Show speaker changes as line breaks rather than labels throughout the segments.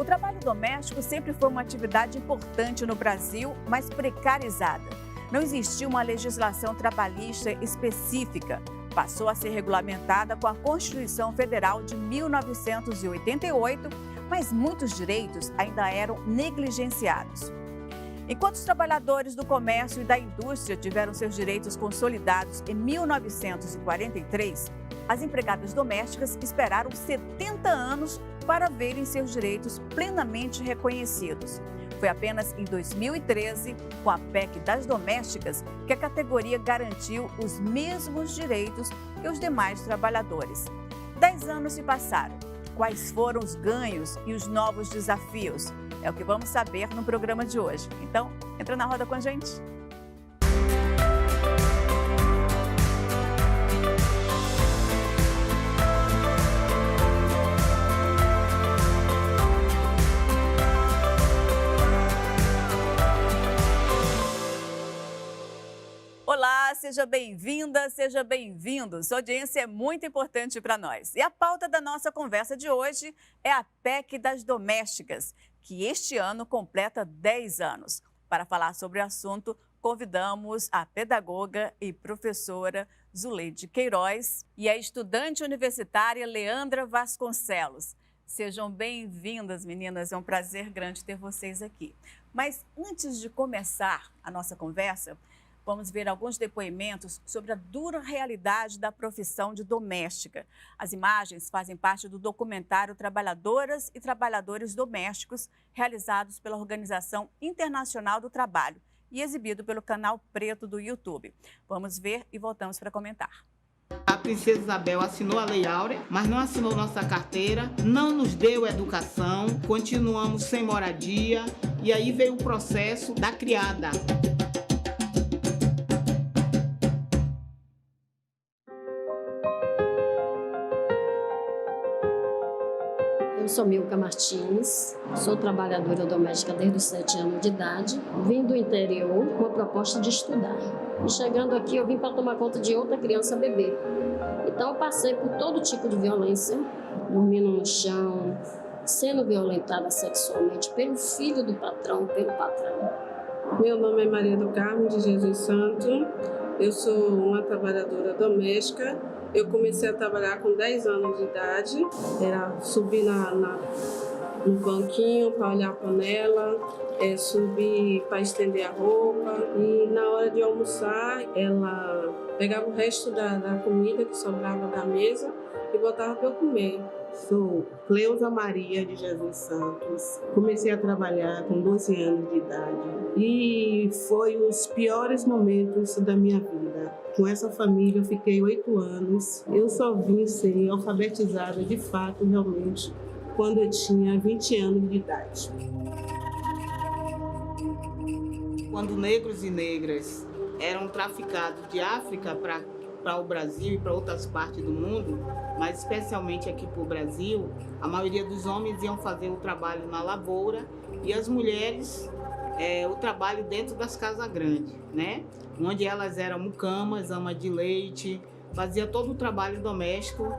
O trabalho doméstico sempre foi uma atividade importante no Brasil, mas precarizada. Não existia uma legislação trabalhista específica. Passou a ser regulamentada com a Constituição Federal de 1988, mas muitos direitos ainda eram negligenciados. Enquanto os trabalhadores do comércio e da indústria tiveram seus direitos consolidados em 1943, as empregadas domésticas esperaram 70 anos para verem seus direitos plenamente reconhecidos. Foi apenas em 2013, com a PEC das domésticas, que a categoria garantiu os mesmos direitos que os demais trabalhadores. 10 anos se passaram. Quais foram os ganhos e os novos desafios? É o que vamos saber no programa de hoje. Então, entra na roda com a gente. Olá, seja bem-vinda, seja bem-vindo. Sua audiência é muito importante para nós. E a pauta da nossa conversa de hoje é a PEC das domésticas, que este ano completa 10 anos. Para falar sobre o assunto, convidamos a pedagoga e professora Zuleide Queiroz e a estudante universitária Leandra Vasconcelos. Sejam bem-vindas, meninas. É um prazer grande ter vocês aqui. Mas antes de começar a nossa conversa, vamos ver alguns depoimentos sobre a dura realidade da profissão de doméstica. As imagens fazem parte do documentário Trabalhadoras e Trabalhadores Domésticos, realizados pela Organização Internacional do Trabalho e exibido pelo canal Preto do YouTube. Vamos ver e voltamos para comentar.
A princesa Isabel assinou a Lei Áurea, mas não assinou nossa carteira, não nos deu educação, continuamos sem moradia e aí veio o processo da criada.
Eu sou Milka Martins, sou trabalhadora doméstica desde os 7 anos de idade. Vim do interior com a proposta de estudar. E chegando aqui, eu vim para tomar conta de outra criança bebê. Então, eu passei por todo tipo de violência, dormindo no chão, sendo violentada sexualmente pelo filho do patrão, pelo patrão.
Meu nome é Maria do Carmo de Jesus Santo. Eu sou uma trabalhadora doméstica. Eu comecei a trabalhar com 10 anos de idade, era subir no banquinho para olhar a panela, subir para estender a roupa e na hora de almoçar ela pegava o resto da comida que sobrava da mesa e botava para eu comer.
Sou Cleusa Maria de Jesus Santos. Comecei a trabalhar com 12 anos de idade e foi os piores momentos da minha vida. Com essa família eu fiquei 8 anos. Eu só vim ser alfabetizada de fato, realmente, quando eu tinha 20 anos de idade.
Quando negros e negras eram traficados de África para o Brasil e para outras partes do mundo, mas especialmente aqui para o Brasil, a maioria dos homens iam fazer o trabalho na lavoura e as mulheres o trabalho dentro das casas grandes, né? Onde elas eram mucamas, amas de leite, fazia todo o trabalho doméstico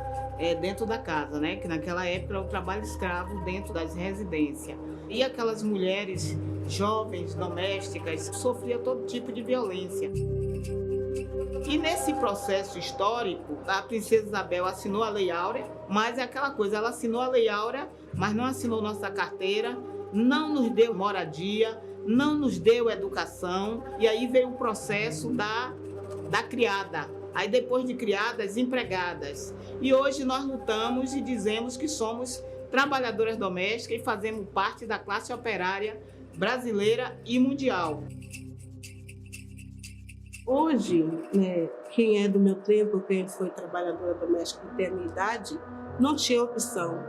dentro da casa, né? Que naquela época era o trabalho escravo dentro das residências. E aquelas mulheres jovens, domésticas, sofriam todo tipo de violência. E nesse processo histórico, a princesa Isabel assinou a Lei Áurea, mas é aquela coisa, ela assinou a Lei Áurea, mas não assinou nossa carteira, não nos deu moradia, não nos deu educação, e aí veio o processo da criada. Aí depois de criadas, empregadas. E hoje nós lutamos e dizemos que somos trabalhadoras domésticas e fazemos parte da classe operária brasileira e mundial.
Hoje, quem é do meu tempo, quem foi trabalhadora doméstica e tem a minha idade, não tinha opção.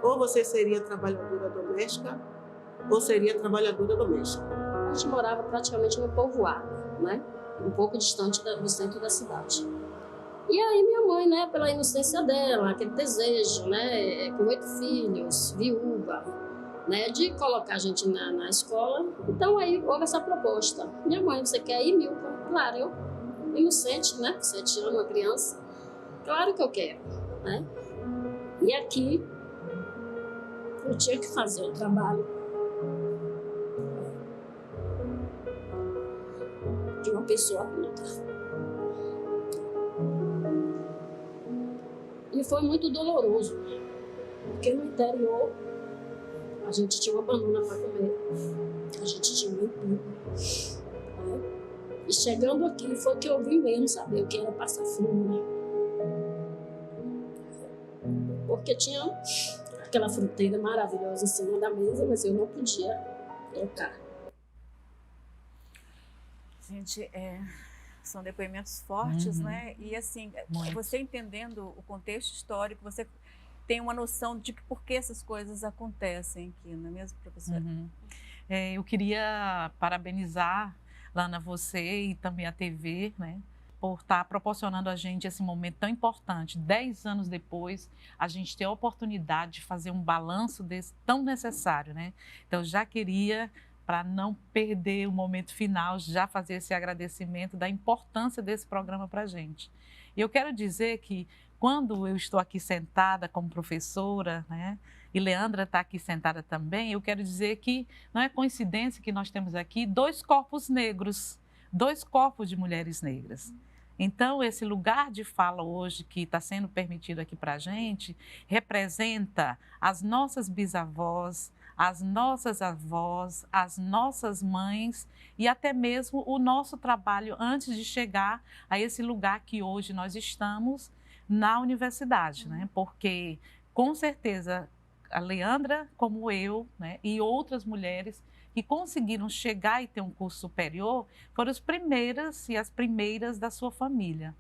Ou você seria trabalhadora doméstica, ou seria trabalhadora doméstica.
A gente morava praticamente no povoado, né? Um pouco distante do centro da cidade. E aí minha mãe, né, pela inocência dela, aquele desejo, né, com 8 filhos, viúva, né, de colocar a gente na escola. Então aí houve essa proposta. Minha mãe, você quer ir, Milka? Claro, eu, inocente, né, 7 anos, uma criança. Claro que eu quero, né? E aqui Eu tinha que fazer o trabalho de uma pessoa adulta. E foi muito doloroso, porque no interior a gente tinha uma banana para comer, a gente tinha um emprego. E chegando aqui foi que eu vim mesmo saber o que era passar fome. Porque tinha aquela fruteira maravilhosa em cima da mesa, mas eu não podia trocar.
Gente, são depoimentos fortes, né? E assim, você entendendo o contexto histórico, você tem uma noção de por que essas coisas acontecem aqui, não é mesmo, professora?
Eu queria parabenizar, Lana, você e também a TV, né, por estar proporcionando a gente esse momento tão importante. 10 anos depois, a gente ter a oportunidade de fazer um balanço desse tão necessário, né? Então, eu já queria, para não perder o momento final, já fazer esse agradecimento da importância desse programa para a gente. E eu quero dizer que, quando eu estou aqui sentada como professora, né, e Leandra está aqui sentada também, eu quero dizer que não é coincidência que nós temos aqui 2 corpos negros, 2 corpos de mulheres negras. Então, esse lugar de fala hoje que está sendo permitido aqui para a gente, representa as nossas bisavós, as nossas avós, as nossas mães e até mesmo o nosso trabalho antes de chegar a esse lugar que hoje nós estamos na universidade, né? Porque, com certeza, a Leandra, como eu, né, e outras mulheres que conseguiram chegar e ter um curso superior, foram as primeiras da sua família.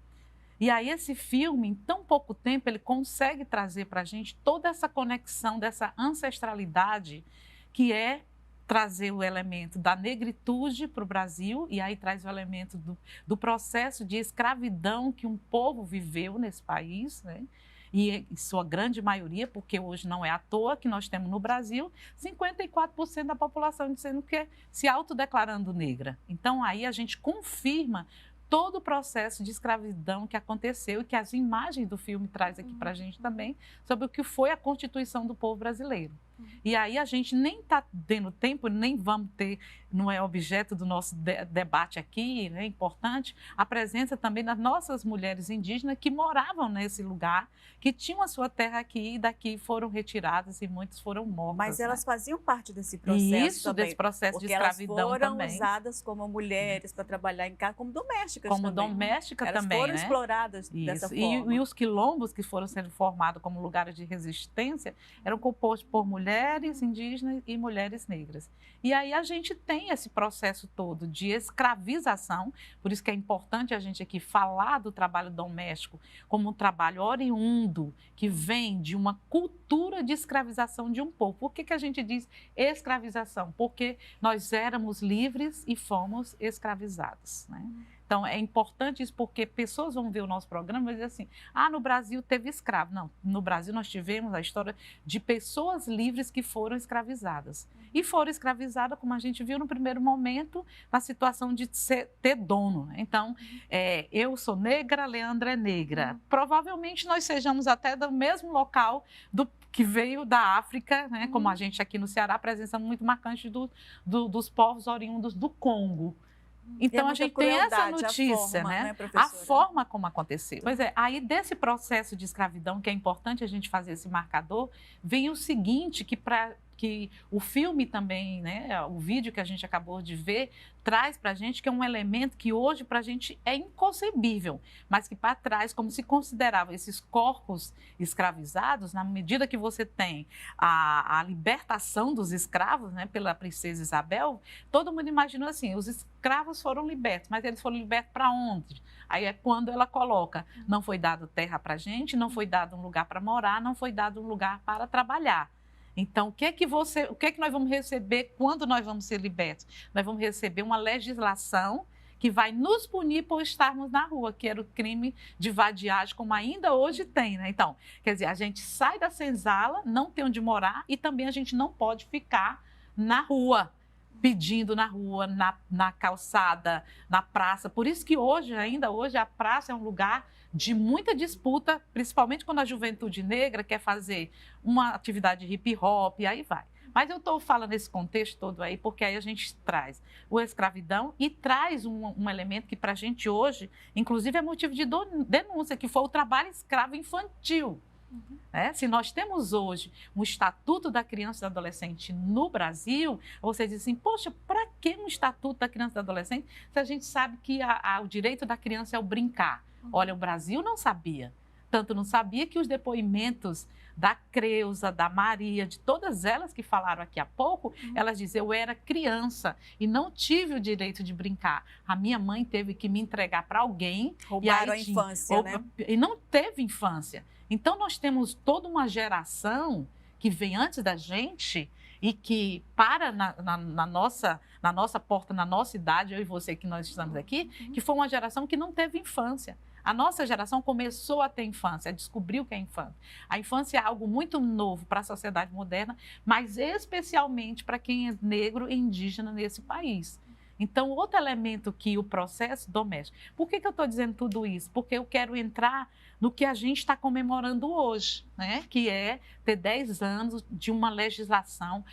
E aí esse filme, em tão pouco tempo, ele consegue trazer para a gente toda essa conexão dessa ancestralidade, que é trazer o elemento da negritude para o Brasil, e aí traz o elemento do processo de escravidão que um povo viveu nesse país, né? E em sua grande maioria, porque hoje não é à toa que nós temos no Brasil 54% da população dizendo que se autodeclarando negra. Então aí a gente confirma todo o processo de escravidão que aconteceu e que as imagens do filme traz aqui para a gente também sobre o que foi a Constituição do povo brasileiro. E aí a gente nem está tendo tempo, nem vamos ter, não é objeto do nosso debate aqui, é importante, a presença também das nossas mulheres indígenas que moravam nesse lugar, que tinham a sua terra aqui e daqui foram retiradas e muitas foram mortas.
Mas elas faziam parte desse processo
Isso,
também,
desse processo de escravidão
elas foram
também.
usadas como mulheres para trabalhar em casa, como domésticas
como
também.
doméstica
elas
também,
foram
né?
exploradas dessa forma.
E os quilombos que foram sendo formados como lugares de resistência eram compostos por mulheres indígenas e mulheres negras. E aí a gente tem esse processo todo de escravização, por isso que é importante a gente aqui falar do trabalho doméstico como um trabalho oriundo, que vem de uma cultura de escravização de um povo. Por que a gente diz escravização? Porque nós éramos livres e fomos escravizados, né? Então, é importante isso porque pessoas vão ver o nosso programa e dizer assim, no Brasil teve escravo. Não, no Brasil nós tivemos a história de pessoas livres que foram escravizadas. E foram escravizadas, como a gente viu no primeiro momento, na situação de ter dono. Então, eu sou negra, Leandra é negra. Provavelmente nós sejamos até do mesmo local que veio da África, né? Como a gente aqui no Ceará, a presença muito marcante dos povos oriundos do Congo. Então, a gente tem essa notícia, forma, né? A forma como aconteceu. Pois é, aí desse processo de escravidão, que é importante a gente fazer esse marcador, vem o seguinte, que o filme também, né, o vídeo que a gente acabou de ver, traz para a gente, que é um elemento que hoje para a gente é inconcebível, mas que para trás, como se considerava esses corpos escravizados, na medida que você tem a libertação dos escravos, né, pela princesa Isabel, todo mundo imaginou assim, os escravos foram libertos, mas eles foram libertos para onde? Aí é quando ela coloca, não foi dado terra para a gente, não foi dado um lugar para morar, não foi dado um lugar para trabalhar. Então, o que é que nós vamos receber quando nós vamos ser libertos? Nós vamos receber uma legislação que vai nos punir por estarmos na rua, que era o crime de vadiagem, como ainda hoje tem, né? Então, quer dizer, a gente sai da senzala, não tem onde morar e também a gente não pode ficar na rua. pedindo na rua, na calçada, na praça. Por isso que ainda hoje, a praça é um lugar de muita disputa, principalmente quando a juventude negra quer fazer uma atividade hip hop, e aí vai. Mas eu estou falando esse contexto todo aí, porque aí a gente traz a escravidão e traz um elemento que para a gente hoje, inclusive, é motivo de denúncia, que foi o trabalho escravo infantil. Se nós temos hoje um Estatuto da Criança e do Adolescente no Brasil, você diz assim, poxa, para que um Estatuto da Criança e do Adolescente se a gente sabe que o direito da criança é o brincar? Olha, o Brasil não sabia. Tanto não sabia que os depoimentos da Creuza, da Maria, de todas elas que falaram aqui há pouco, elas dizem, eu era criança e não tive o direito de brincar. A minha mãe teve que me entregar para alguém.
Roubaram a infância, né?
E não teve infância. Então, nós temos toda uma geração que vem antes da gente e que para na nossa porta, na nossa idade, eu e você que nós estamos aqui, que foi uma geração que não teve infância. A nossa geração começou a ter infância, descobriu que é infância. A infância é algo muito novo para a sociedade moderna, mas especialmente para quem é negro e indígena nesse país. Então, outro elemento que o processo doméstico... Por que eu estou dizendo tudo isso? Porque eu quero entrar no que a gente está comemorando hoje, né? Que é ter 10 anos de uma legislação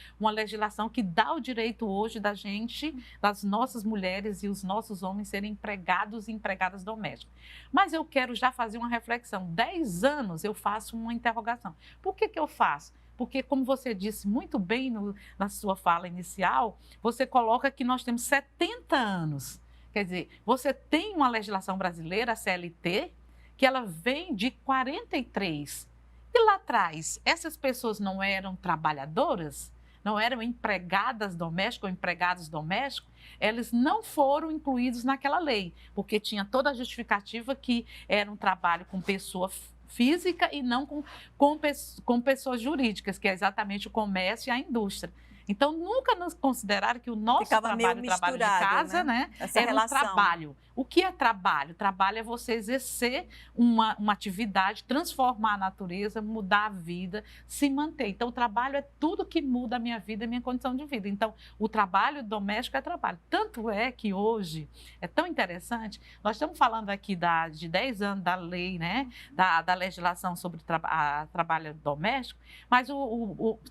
que dá o direito hoje da gente, das nossas mulheres e os nossos homens serem empregados e empregadas domésticas. Mas eu quero já fazer uma reflexão. 10 anos eu faço uma interrogação. Por que eu faço? Porque, como você disse muito bem na sua fala inicial, você coloca que nós temos 70 anos. Quer dizer, você tem uma legislação brasileira, a CLT, que ela vem de 43. E lá atrás, essas pessoas não eram trabalhadoras? Não eram empregadas domésticas ou empregados domésticos? Eles não foram incluídos naquela lei, porque tinha toda a justificativa que era um trabalho com pessoa física e não com pessoas jurídicas, que é exatamente o comércio e a indústria. Então, nunca nos consideraram que o nosso trabalho de casa, né, era um trabalho. O que é trabalho? Trabalho é você exercer uma atividade, transformar a natureza, mudar a vida, se manter. Então, o trabalho é tudo que muda a minha vida e a minha condição de vida. Então, o trabalho doméstico é trabalho. Tanto é que hoje, é tão interessante, nós estamos falando aqui de 10 anos da lei, né, da legislação sobre trabalho doméstico, mas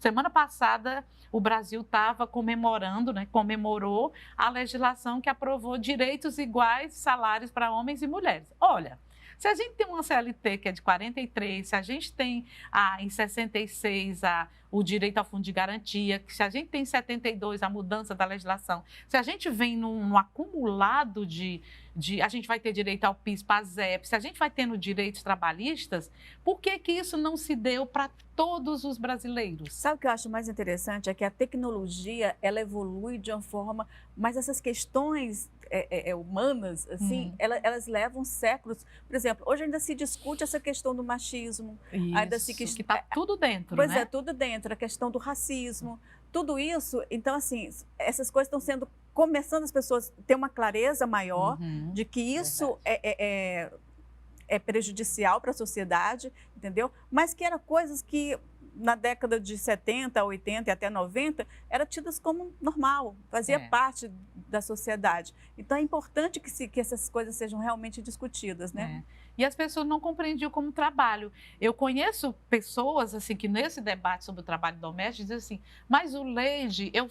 semana passada o Brasil estava comemorando, né, comemorou a legislação que aprovou direitos iguais, salários para homens e mulheres. Olha, se a gente tem uma CLT que é de 43, se a gente tem em 66 o direito ao fundo de garantia, se a gente tem em 72 a mudança da legislação, se a gente vem num acumulado a gente vai ter direito ao PIS, PASEP, se a gente vai tendo direitos trabalhistas, por que isso não se deu para todos os brasileiros?
Sabe o que eu acho mais interessante? É que a tecnologia, ela evolui de uma forma, mas essas questões humanas, assim, elas levam séculos. Por exemplo, hoje ainda se discute essa questão do machismo.
Isso,
ainda
que está tudo dentro, né?
Pois é, tudo dentro. A questão do racismo, tudo isso. Então, assim, essas coisas estão começando as pessoas a ter uma clareza maior de que isso é prejudicial para a sociedade, entendeu? Mas que eram coisas que na década de 70, 80 e até 90 eram tidas como normal, fazia parte da sociedade. Então é importante que essas coisas sejam realmente discutidas, né?
E as pessoas não compreendiam como trabalho. Eu conheço pessoas assim que nesse debate sobre o trabalho doméstico dizem assim, mas o Leide, eu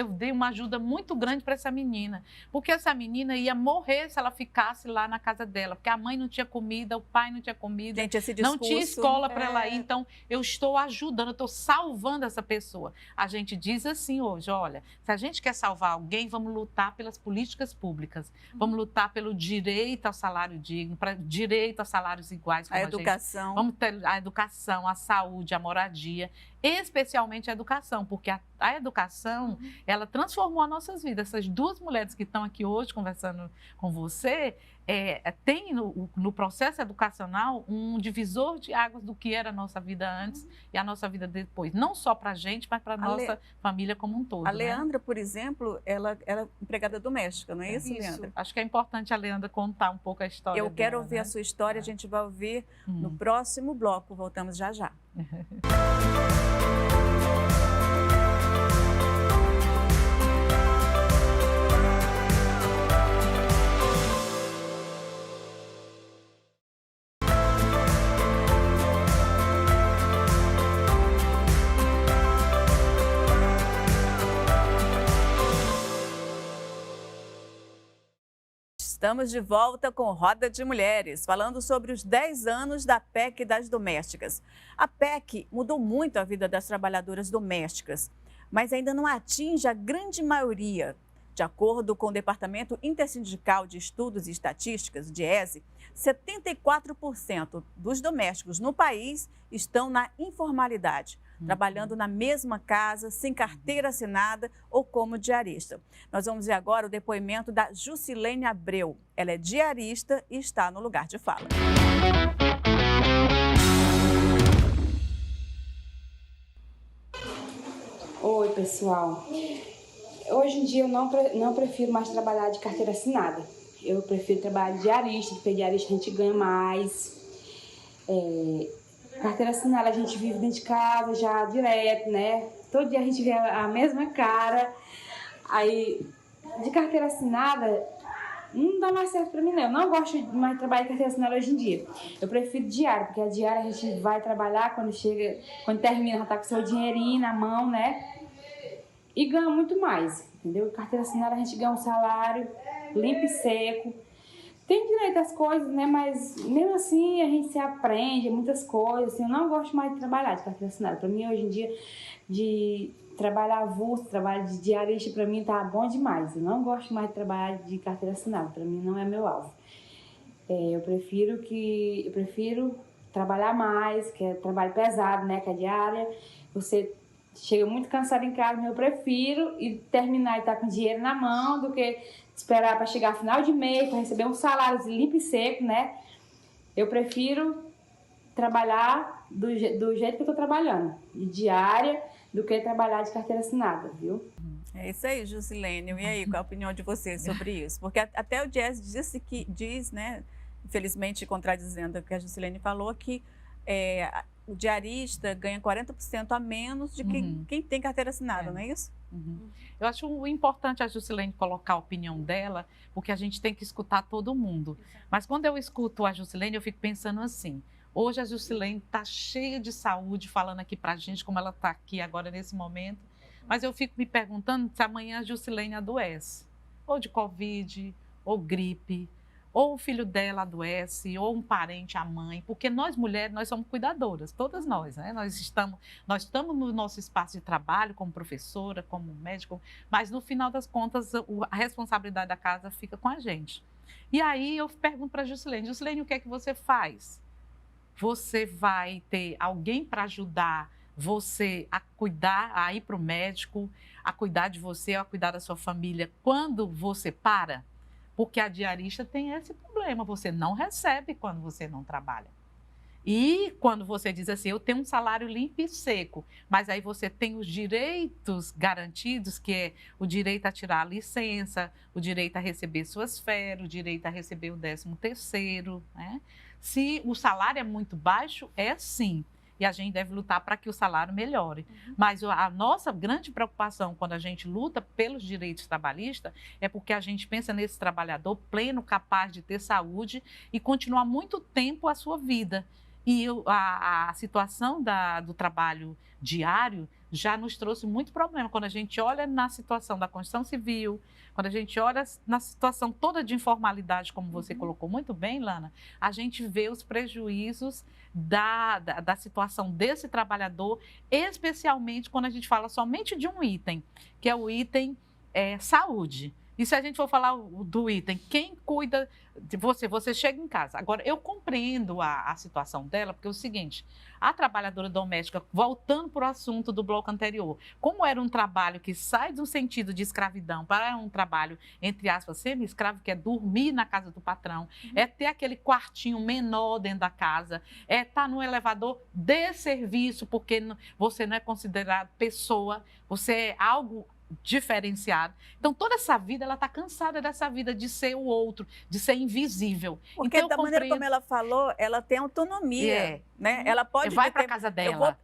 dei uma ajuda muito grande para essa menina, porque essa menina ia morrer se ela ficasse lá na casa dela, porque a mãe não tinha comida, o pai não tinha comida,
gente, esse discurso,
não tinha escola para ela ir, então eu estou ajudando, eu estou salvando essa pessoa. A gente diz assim hoje, olha, se a gente quer salvar alguém, vamos lutar pelas políticas públicas, vamos lutar pelo direito ao salário digno, para direito a salários iguais.
A educação.
Vamos ter a educação, a saúde, a moradia, especialmente a educação, porque a educação, ela transformou as nossas vidas. Essas duas mulheres que estão aqui hoje conversando com você, tem no processo educacional um divisor de águas do que era a nossa vida antes e a nossa vida depois. Não só para a gente, mas para a nossa família como um todo.
A Leandra, por exemplo, ela é empregada doméstica, não é isso, Leandra?
Acho que é importante a Leandra contar um pouco a história dela.
Eu quero ouvir a sua história, a gente vai ouvir no próximo bloco. Voltamos já já. Estamos de volta com Roda de Mulheres, falando sobre os 10 anos da PEC das domésticas. A PEC mudou muito a vida das trabalhadoras domésticas, mas ainda não atinge a grande maioria. De acordo com o Departamento Intersindical de Estudos e Estatísticas, DIESE, 74% dos domésticos no país estão na informalidade, trabalhando na mesma casa, sem carteira assinada ou como diarista. Nós vamos ver agora o depoimento da Jusilene Abreu. Ela é diarista e está no lugar de fala.
Oi, pessoal. Hoje em dia eu não prefiro mais trabalhar de carteira assinada. Eu prefiro trabalhar de diarista, porque diarista a gente ganha mais. Carteira assinada a gente vive dentro de casa já direto, né? Todo dia a gente vê a mesma cara. Aí, de carteira assinada, não dá mais certo pra mim, não. Eu não gosto mais de trabalhar de carteira assinada hoje em dia. Eu prefiro diária, porque a diária a gente vai trabalhar quando termina, já tá com seu dinheirinho na mão, né? E ganha muito mais, entendeu? Carteira assinada a gente ganha um salário limpo e seco. Tem direito às coisas, né? Mas mesmo assim a gente se aprende muitas coisas. Assim, eu não gosto mais de trabalhar de carteira assinada. Para mim, hoje em dia, de trabalhar avulso, trabalho de diarista, para mim tá bom demais. Eu não gosto mais de trabalhar de carteira assinada. Para mim não é meu alvo. Eu prefiro trabalhar mais, que é trabalho pesado, né? Que é diária. Você chega muito cansado em casa, eu prefiro terminar e estar com dinheiro na mão do que esperar para chegar final de mês, para receber um salário limpo e seco, né? Eu prefiro trabalhar do jeito que eu estou trabalhando, de diária, do que trabalhar de carteira assinada, viu?
É isso aí, Jusilene. E aí, qual a opinião de vocês sobre isso? Porque até o DIESE diz, né, infelizmente contradizendo o que a Jusilene falou, que o diarista ganha 40% a menos de quem tem carteira assinada, não é isso?
Eu acho importante a Jusilene colocar a opinião dela, porque a gente tem que escutar todo mundo. Mas quando eu escuto a Jusilene, eu fico pensando assim, hoje a Jusilene está cheia de saúde, falando aqui para a gente, como ela está aqui agora nesse momento, mas eu fico me perguntando se amanhã a Jusilene adoece, ou de Covid, ou gripe, ou o filho dela adoece, ou um parente, a mãe, porque nós mulheres, nós somos cuidadoras, todas nós, né? Nós estamos no nosso espaço de trabalho, como professora, como médico, mas no final das contas, a responsabilidade da casa fica com a gente. E aí eu pergunto para a Jusilene, o que é que você faz? Você vai ter alguém para ajudar você a cuidar, a ir para o médico, a cuidar de você, a cuidar da sua família, quando você para? Porque a diarista tem esse problema, você não recebe quando você não trabalha. E quando você diz assim, eu tenho um salário limpo e seco, mas aí você tem os direitos garantidos, que é o direito a tirar a licença, o direito a receber suas férias, o direito a receber o 13º, né? Se o salário é muito baixo, é sim. E a gente deve lutar para que o salário melhore. Mas a nossa grande preocupação quando a gente luta pelos direitos trabalhistas é porque a gente pensa nesse trabalhador pleno, capaz de ter saúde e continuar muito tempo a sua vida. E a situação do trabalho diário já nos trouxe muito problema. Quando a gente olha na situação da construção civil, quando a gente olha na situação toda de informalidade, como você colocou muito bem, Lana, a gente vê os prejuízos da situação desse trabalhador, especialmente quando a gente fala somente de um item, que é o item saúde. E se a gente for falar do item, quem cuida de você? Você chega em casa. Agora, eu compreendo a situação dela, porque é o seguinte, a trabalhadora doméstica, voltando para o assunto do bloco anterior, como era um trabalho que sai de um sentido de escravidão para um trabalho, entre aspas, semi-escravo, que é dormir na casa do patrão, é ter aquele quartinho menor dentro da casa, é estar no elevador de serviço, porque você não é considerado pessoa, você é algo diferenciado. Então, toda essa vida, ela está cansada dessa vida de ser o outro, de ser invisível.
Porque
então,
da maneira como ela falou, ela tem autonomia, né? Ela pode
vai para a casa dela.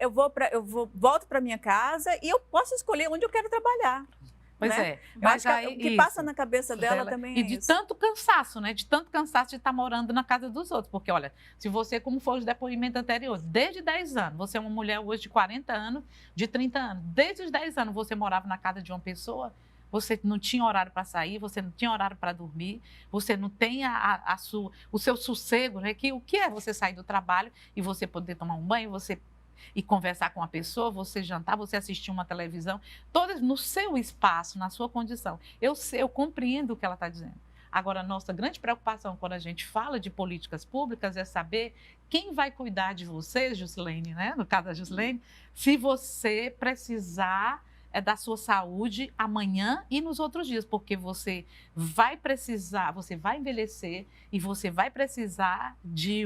Volto para minha casa e eu posso escolher onde eu quero trabalhar.
Pois
né?
Mas
aí, o que passa na cabeça dela também é
isso. E de tanto cansaço, né? De tanto cansaço de estar morando na casa dos outros. Porque, olha, se você, como foi os depoimentos anteriores, desde 10 anos, você é uma mulher hoje de 40 anos, de 30 anos, desde os 10 anos você morava na casa de uma pessoa, você não tinha horário para sair, você não tinha horário para dormir, você não tem o seu sossego, né? O que é você sair do trabalho e você poder tomar um banho, e conversar com uma pessoa, você jantar, você assistir uma televisão, todas no seu espaço, na sua condição. Eu compreendo o que ela está dizendo. Agora, a nossa grande preocupação quando a gente fala de políticas públicas é saber quem vai cuidar de você, Gislene, né? No caso da Gislene, se você precisar da sua saúde amanhã e nos outros dias, porque você vai precisar, você vai envelhecer e você vai precisar de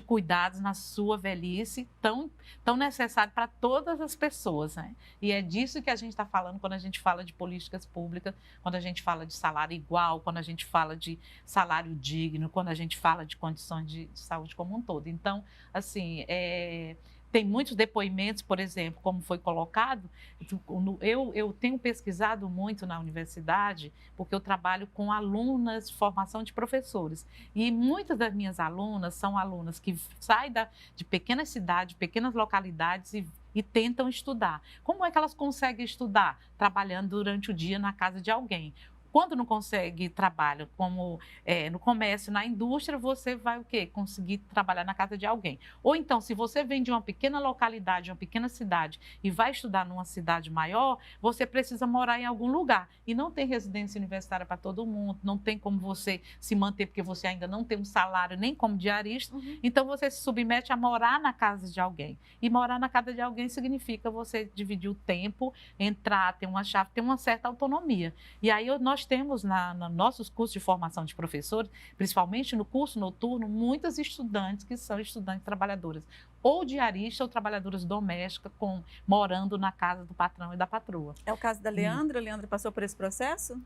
cuidados na sua velhice tão necessário para todas as pessoas, né? E é disso que a gente está falando quando a gente fala de políticas públicas, quando a gente fala de salário igual, quando a gente fala de salário digno, quando a gente fala de condições de saúde como um todo. Então, assim, tem muitos depoimentos, por exemplo, como foi colocado, eu tenho pesquisado muito na universidade, porque eu trabalho com alunas de formação de professores. E muitas das minhas alunas são alunas que saem de pequenas cidades, pequenas localidades e tentam estudar. Como é que elas conseguem estudar? Trabalhando durante o dia na casa de alguém. Quando não consegue trabalho, como no comércio, na indústria, você vai o quê? Conseguir trabalhar na casa de alguém. Ou então, se você vem de uma pequena localidade, uma pequena cidade e vai estudar numa cidade maior, você precisa morar em algum lugar. E não tem residência universitária para todo mundo, não tem como você se manter, porque você ainda não tem um salário nem como diarista. Então, você se submete a morar na casa de alguém. E morar na casa de alguém significa você dividir o tempo, entrar, ter uma chave, ter uma certa autonomia. E aí, nós temos nos nossos cursos de formação de professores, principalmente no curso noturno, muitas estudantes que são estudantes trabalhadoras, ou diaristas ou trabalhadoras domésticas, morando na casa do patrão e da patroa.
É o caso da Leandra? A Leandra passou por esse processo?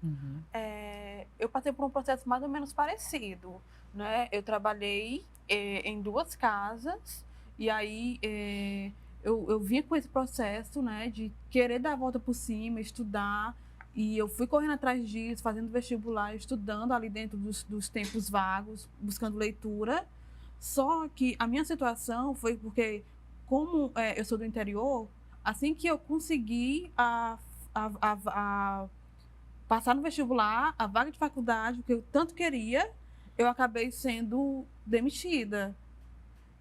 Eu passei por um processo mais ou menos parecido, né? Eu trabalhei em 2 casas e aí eu vinha com esse processo, né, de querer dar a volta por cima, estudar. E eu fui correndo atrás disso, fazendo vestibular, estudando ali dentro dos tempos vagos, buscando leitura. Só que a minha situação foi porque, como eu sou do interior, assim que eu consegui passar no vestibular, a vaga de faculdade, o que eu tanto queria, eu acabei sendo demitida.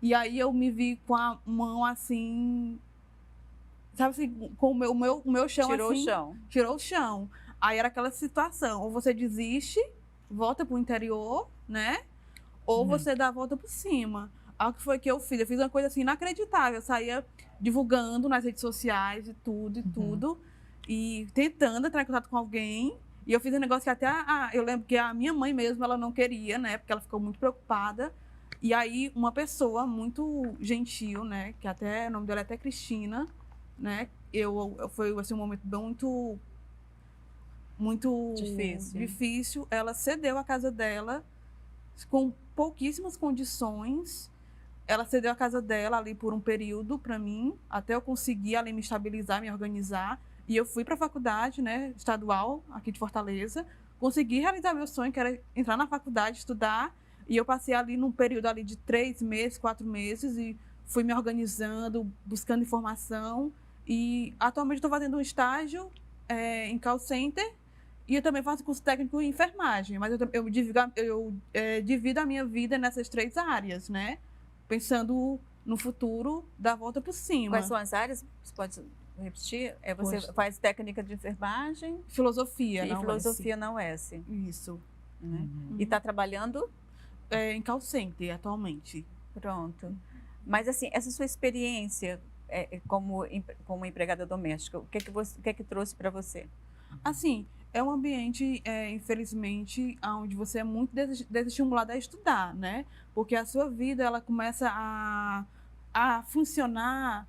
E aí eu me vi com a mão assim... Sabe assim, com o meu chão
Tirou
assim...
o chão.
Tirou o chão. Aí era aquela situação, ou você desiste, volta pro interior, né? Ou você dá a volta por cima. Aí o que foi que eu fiz? Eu fiz uma coisa assim inacreditável. Eu saía divulgando nas redes sociais e tudo. E tentando entrar em contato com alguém. E eu fiz um negócio que até... eu lembro que a minha mãe mesmo, ela não queria, né? Porque ela ficou muito preocupada. E aí uma pessoa muito gentil, né? Que até, o nome dela é até Cristina, né? Foi assim, um momento muito difícil. Ela cedeu a casa dela com pouquíssimas condições. Ela cedeu a casa dela ali por um período para mim, até eu conseguir ali me estabilizar, me organizar. E eu fui para a faculdade, né, estadual aqui de Fortaleza, consegui realizar meu sonho, que era entrar na faculdade, estudar. E eu passei ali num período ali de 3 meses, 4 meses e fui me organizando, buscando informação. E atualmente estou fazendo um estágio em call center e eu também faço curso técnico em enfermagem, mas eu divido a minha vida nessas 3 áreas, né? Pensando no futuro, dar a volta por cima.
Quais são as áreas? Você pode repetir? Você faz técnica de enfermagem?
Filosofia,
e filosofia na UES.
Isso.
Né? E está trabalhando?
Em call center, atualmente.
Pronto. Mas, assim, essa sua experiência como empregada doméstica, o que é que trouxe para você?
Assim, é um ambiente, infelizmente, onde você é muito desestimulado a estudar, né? Porque a sua vida, ela começa a funcionar,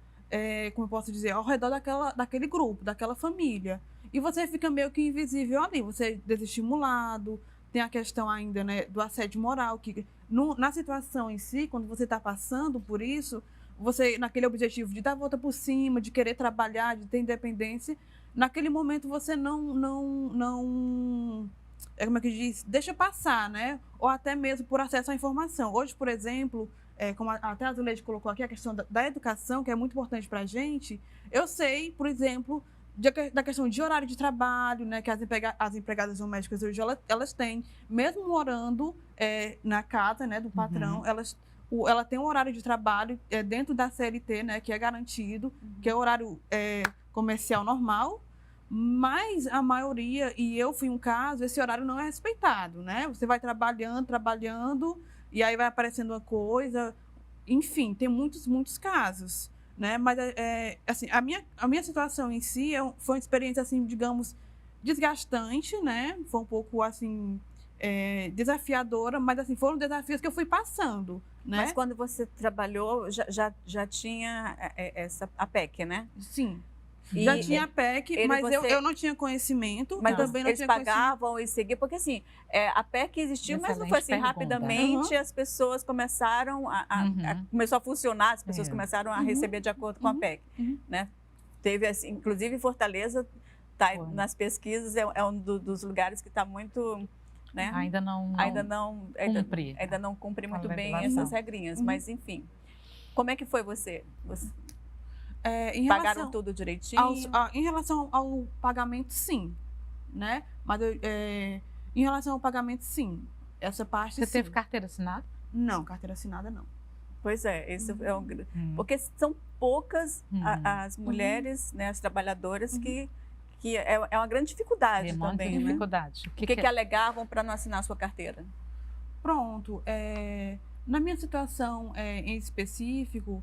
como eu posso dizer, ao redor daquele grupo, daquela família. E você fica meio que invisível ali, você é desestimulado. Tem a questão ainda, né, do assédio moral, que na situação em si, quando você está passando por isso, você, naquele objetivo de dar a volta por cima, de querer trabalhar, de ter independência, naquele momento você não como é que diz? Deixa passar, né? Ou até mesmo por acesso à informação. Hoje, por exemplo, como até a Zuleide colocou aqui, a questão da educação, que é muito importante para a gente, eu sei, por exemplo, da questão de horário de trabalho, né, que as empregadas domésticas hoje elas têm, mesmo morando na casa, né, do patrão, ela tem um horário de trabalho dentro da CLT, né, que é garantido, que é o horário comercial normal, mas a maioria, e eu fui um caso, esse horário não é respeitado, né? Você vai trabalhando, e aí vai aparecendo uma coisa, enfim, tem muitos casos, né? Mas, assim, a minha situação em si foi uma experiência, assim, digamos, desgastante, né? Foi um pouco, assim, desafiadora, mas, assim, foram desafios que eu fui passando, né?
Mas quando você trabalhou, já tinha a PEC, né?
Sim. Já tinha a PEC, mas eu não tinha conhecimento.
Mas
também não
eles pagavam e seguiam, porque assim, a PEC existiu, mas não foi assim rapidamente. As pessoas começaram começou a funcionar, as pessoas começaram a receber de acordo com a PEC, né? Teve assim, inclusive Fortaleza, nas pesquisas, é um dos lugares que está muito, né?
Ainda não
cumpre muito bem essas regrinhas, mas enfim. Como é que foi você? Pagaram tudo direitinho?
Em relação ao pagamento, sim, né? Mas em relação ao pagamento, sim. Essa parte,
Você teve carteira assinada?
Não, carteira assinada não.
Pois é, esse é um... Porque são poucas as mulheres, né, as trabalhadoras que é uma grande dificuldade também, né?
Dificuldade.
O que alegavam para não assinar a sua carteira?
Pronto. Na minha situação em específico,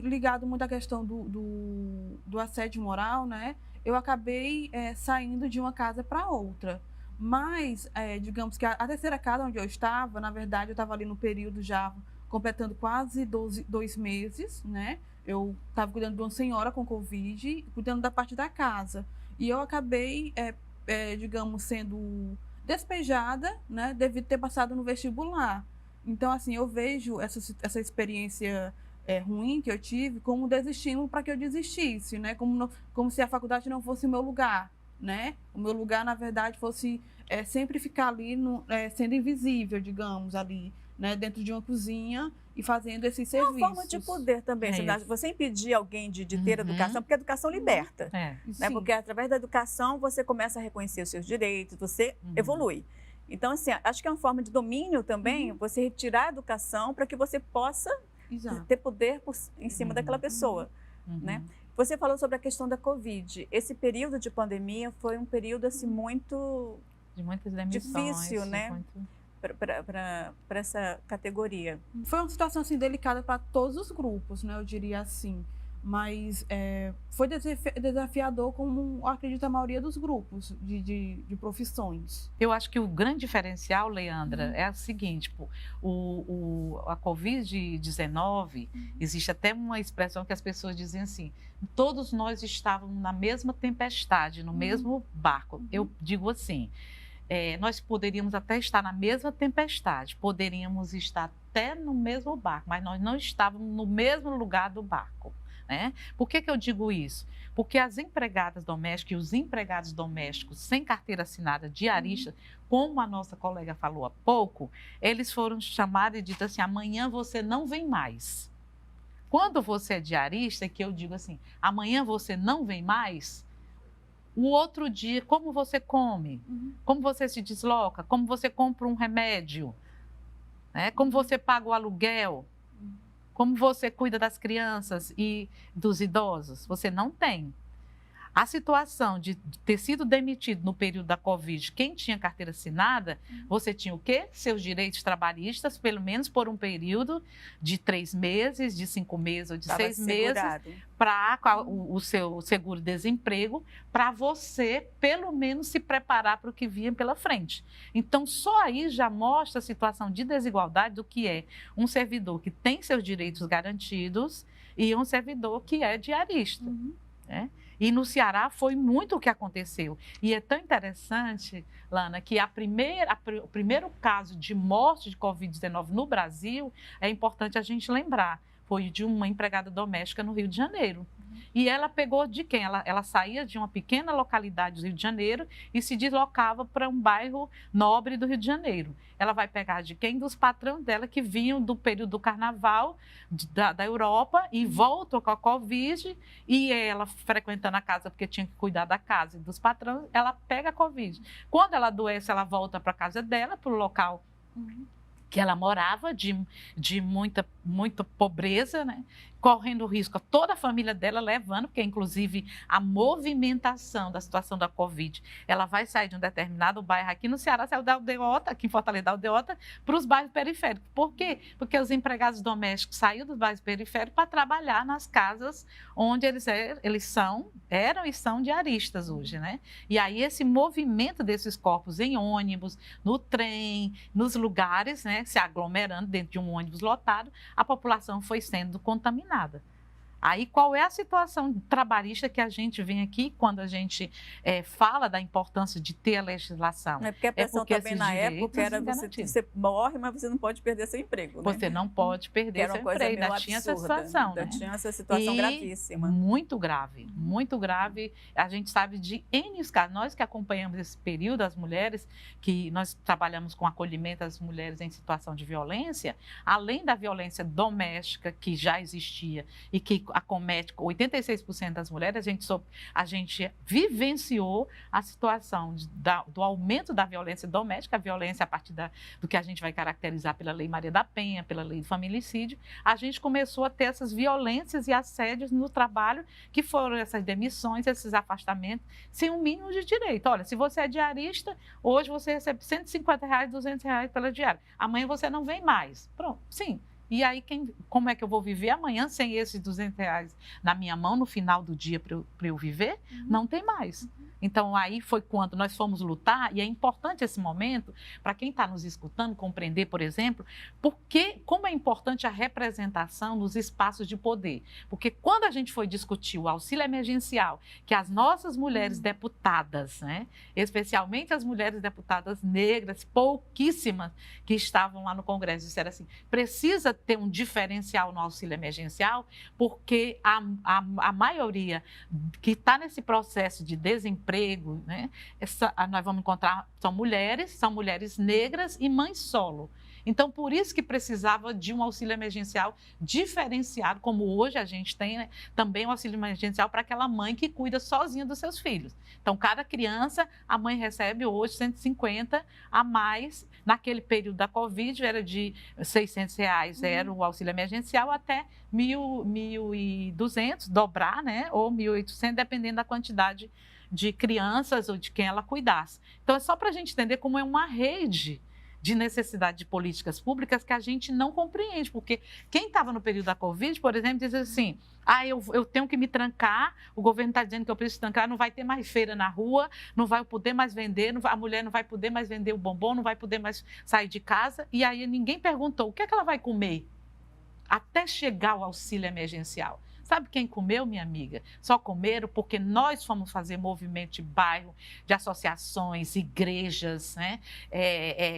ligado muito à questão do assédio moral, né? Eu acabei saindo de uma casa para outra. Mas, digamos que a terceira casa onde eu estava, na verdade, eu estava ali no período já completando quase 2 meses, né? Eu estava cuidando de uma senhora com Covid, cuidando da parte da casa. E eu acabei, digamos, sendo despejada, né? Devido ter passado no vestibular. Então, assim, eu vejo essa experiência ruim que eu tive como desestímulo para que eu desistisse, né? Como se a faculdade não fosse o meu lugar, né? O meu lugar, na verdade, fosse sempre ficar ali, sendo invisível, digamos, ali, né? Dentro de uma cozinha e fazendo esses serviços.
É uma forma de poder também. Você impedir alguém de ter educação, porque a educação liberta. Né? Porque através da educação você começa a reconhecer os seus direitos, você evolui. Então, assim, acho que é uma forma de domínio também, você retirar a educação para que você possa ter poder em cima daquela pessoa, né? Você falou sobre a questão da Covid. Esse período de pandemia foi um período assim muito
de muitas demissões,
difícil, né? Para essa categoria.
Foi uma situação assim delicada para todos os grupos, né? Eu diria assim. Mas foi desafiador, como acredito a maioria dos grupos de profissões.
Eu acho que o grande diferencial, Leandra, é o seguinte: a Covid-19, existe até uma expressão que as pessoas dizem assim: todos nós estávamos na mesma tempestade, no mesmo barco. Eu digo assim, nós poderíamos até estar na mesma tempestade, poderíamos estar até no mesmo barco, mas nós não estávamos no mesmo lugar do barco. Né? Por que eu digo isso? Porque as empregadas domésticas e os empregados domésticos sem carteira assinada, diaristas, como a nossa colega falou há pouco, eles foram chamados e dito assim: amanhã você não vem mais. Quando você é diarista, que eu digo assim, amanhã você não vem mais, o outro dia, como você come? Como você se desloca? Como você compra um remédio? Né? Como você paga o aluguel? Como você cuida das crianças e dos idosos? Você não tem. A situação de ter sido demitido no período da Covid, quem tinha carteira assinada, você tinha o quê? Seus direitos trabalhistas, pelo menos por um período de 3 meses, de 5 meses ou de 6 meses, para o seu seguro-desemprego, para você, pelo menos, se preparar para o que vinha pela frente. Então, só aí já mostra a situação de desigualdade do que é um servidor que tem seus direitos garantidos e um servidor que é diarista. Né? E no Ceará foi muito o que aconteceu. E é tão interessante, Lana, que o primeiro caso de morte de Covid-19 no Brasil, é importante a gente lembrar, foi de uma empregada doméstica no Rio de Janeiro. E ela pegou de quem? Ela saía de uma pequena localidade do Rio de Janeiro e se deslocava para um bairro nobre do Rio de Janeiro. Ela vai pegar de quem? Dos patrões dela que vinham do período do carnaval da Europa e voltam com a Covid, e ela frequentando a casa porque tinha que cuidar da casa e dos patrões, ela pega a Covid. Quando ela adoece, ela volta para a casa dela, para o local que ela morava, de muita pobreza, né? Correndo risco a toda a família dela levando, porque inclusive a movimentação da situação da Covid, ela vai sair de um determinado bairro aqui no Ceará, saiu da Aldeota, aqui em Fortaleza da Aldeota, para os bairros periféricos. Por quê? Porque os empregados domésticos saíram dos bairros periféricos para trabalhar nas casas onde eles eram e são diaristas hoje, né? E aí esse movimento desses corpos em ônibus, no trem, nos lugares, né, se aglomerando dentro de um ônibus lotado, a população foi sendo contaminada. Aí, qual é a situação trabalhista que a gente vem aqui quando a gente fala da importância de ter a legislação?
É porque a pressão também na época era você morre, mas você não pode perder seu emprego. Né?
Você não pode perder seu emprego. Ainda tinha essa situação, né?
Tinha essa situação gravíssima.
Muito grave, muito grave. A gente sabe de N casos. Nós que acompanhamos esse período, as mulheres, que nós trabalhamos com acolhimento às mulheres em situação de violência, além da violência doméstica que já existia e que acomete 86% das mulheres, a gente vivenciou a situação do aumento da violência doméstica, a violência a partir do que a gente vai caracterizar pela Lei Maria da Penha, pela Lei do Feminicídio. A gente começou a ter essas violências e assédios no trabalho, que foram essas demissões, esses afastamentos, sem um mínimo de direito. Olha, se você é diarista, hoje você recebe R$150, R$200 pela diária. Amanhã você não vem mais. Pronto, sim. E aí, como é que eu vou viver amanhã sem esses R$200 na minha mão no final do dia para eu viver? Não tem mais. Então, aí foi quando nós fomos lutar, e é importante esse momento, para quem está nos escutando, compreender, por exemplo, como é importante a representação nos espaços de poder. Porque quando a gente foi discutir o auxílio emergencial, que as nossas mulheres deputadas, né, especialmente as mulheres deputadas negras, pouquíssimas que estavam lá no Congresso, disseram assim, precisa ter um diferencial no auxílio emergencial, porque a maioria que está nesse processo de desemprego, né, nós vamos encontrar, são mulheres negras e mães solo. Então, por isso que precisava de um auxílio emergencial diferenciado, como hoje a gente tem, né, também um auxílio emergencial para aquela mãe que cuida sozinha dos seus filhos. Então, cada criança, a mãe recebe hoje R$150 a mais. Naquele período da Covid, era de R$600, era o auxílio emergencial, até 1.200, dobrar, né, ou 1.800, dependendo da quantidade de crianças ou de quem ela cuidasse. Então, é só para a gente entender como é uma rede de necessidade de políticas públicas que a gente não compreende, porque quem estava no período da Covid, por exemplo, diz assim, eu tenho que me trancar, o governo está dizendo que eu preciso trancar, não vai ter mais feira na rua, não vai poder mais vender, a mulher não vai poder mais vender o bombom, não vai poder mais sair de casa, e aí ninguém perguntou o que é que ela vai comer até chegar o auxílio emergencial. Sabe quem comeu, minha amiga? Só comeram porque nós fomos fazer movimento de bairro, de associações, igrejas, né?